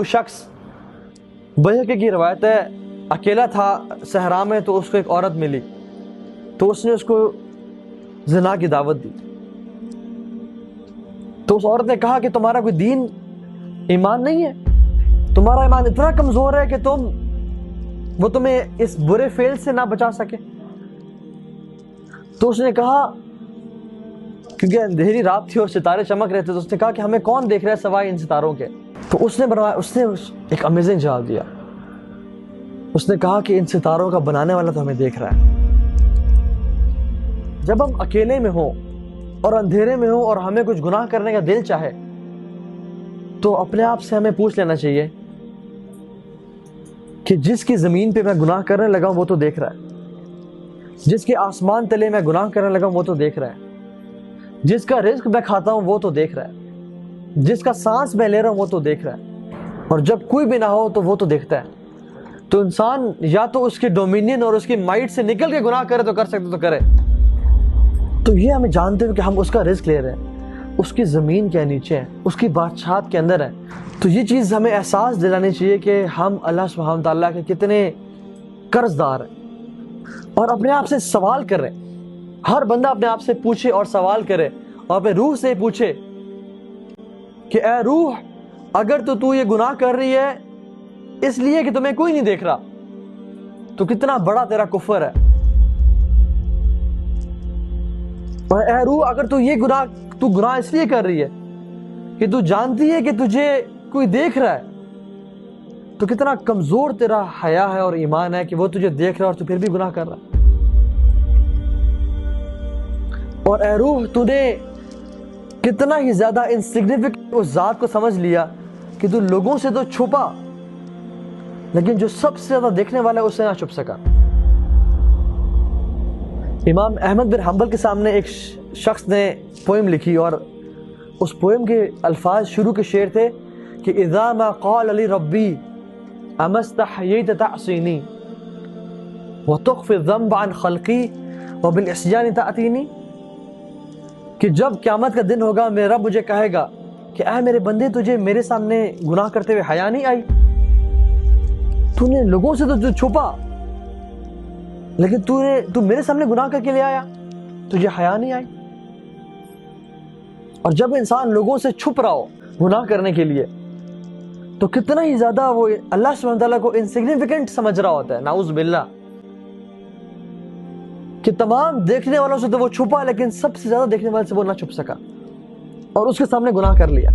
شخص بحق کی روایت ہے، اکیلا تھا صحرا میں، تو اس کو ایک عورت ملی، تو اس نے اس کو زنا کی دعوت دی۔ تو اس عورت نے کہا کہ تمہارا کوئی دین ایمان نہیں ہے، تمہارا ایمان اتنا کمزور ہے کہ وہ تمہیں اس برے فعل سے نہ بچا سکے۔ تو اس نے کہا، کیونکہ اندھیری رات تھی اور ستارے چمک رہے تھے، تو اس نے کہا کہ ہمیں کون دیکھ رہا ہے سوائے ان ستاروں کے۔ تو اس نے ایک امیزنگ جواب دیا۔ اس نے کہا کہ ان ستاروں کا بنانے والا تو ہمیں دیکھ رہا ہے۔ جب ہم اکیلے میں ہوں اور اندھیرے میں ہوں اور ہمیں کچھ گناہ کرنے کا دل چاہے، تو اپنے آپ سے ہمیں پوچھ لینا چاہیے کہ جس کی زمین پہ میں گناہ کرنے لگا ہوں وہ تو دیکھ رہا ہے، جس کے آسمان تلے میں گناہ کرنے لگا ہوں وہ تو دیکھ رہا ہے، جس کا رزق میں کھاتا ہوں وہ تو دیکھ رہا ہے، جس کا سانس میں لے رہا ہوں وہ تو دیکھ رہا ہے، اور جب کوئی بھی نہ ہو تو وہ تو دیکھتا ہے۔ تو انسان یا تو اس کے ڈومینین اور اس کی مائٹ سے نکل کے گناہ کرے تو کر سکتے تو کرے۔ تو یہ ہمیں جانتے ہوئے کہ ہم اس کا رزق لے رہے ہیں، اس کی زمین کے نیچے ہے، اس کی بادشاہت کے اندر ہے، تو یہ چیز ہمیں احساس دلانی چاہیے کہ ہم اللہ سبحانہ تعالیٰ کے کتنے قرض دار ہیں، اور اپنے آپ سے سوال کر رہے ہیں۔ ہر بندہ اپنے آپ سے پوچھے اور سوال کرے، اور اپنے روح سے پوچھے کہ اے روح، اگر تو یہ گناہ کر رہی ہے اس لیے کہ تمہیں کوئی نہیں دیکھ رہا، تو کتنا بڑا تیرا کفر ہے۔ اور اے روح، اگر تو گناہ اس لیے کر رہی ہے کہ تو جانتی ہے کہ تجھے کوئی دیکھ رہا ہے، تو کتنا کمزور تیرا حیا ہے اور ایمان ہے کہ وہ تجھے دیکھ رہا ہے اور تو پھر بھی گناہ کر رہا ہے۔ اور اے روح، تو نے کتنا ہی زیادہ انسگنیفیکنٹ اس ذات کو سمجھ لیا کہ تو لوگوں سے تو چھپا، لیکن جو سب سے زیادہ دیکھنے والا ہے اسے نہ چھپ سکا۔ امام احمد بن حنبل کے سامنے ایک شخص نے پوئم لکھی، اور اس پوئم کے الفاظ شروع کے شعر تھے کہ اذا ما قال لی ربی اما استحییت تعصینی وتخفی الذنب عن خلقی وبالعصیان تأتینی، کہ جب قیامت کا دن ہوگا میرا رب مجھے کہے گا کہ اے میرے بندے، تجھے میرے سامنے گناہ کرتے ہوئے حیا نہیں آئی؟ تو نے لوگوں سے تو چھپا، لیکن تو میرے سامنے گناہ کر کے لے آیا، تجھے حیا نہیں آئی؟ اور جب انسان لوگوں سے چھپ رہا ہو گناہ کرنے کے لیے، تو کتنا ہی زیادہ وہ اللہ سبحانہ تعالیٰ کو انسگنیفیکنٹ سمجھ رہا ہوتا ہے، نعوذ باللہ، کہ تمام دیکھنے والوں سے تو وہ چھپا، لیکن سب سے زیادہ دیکھنے والے سے وہ نہ چھپ سکا اور اس کے سامنے گناہ کر لیا۔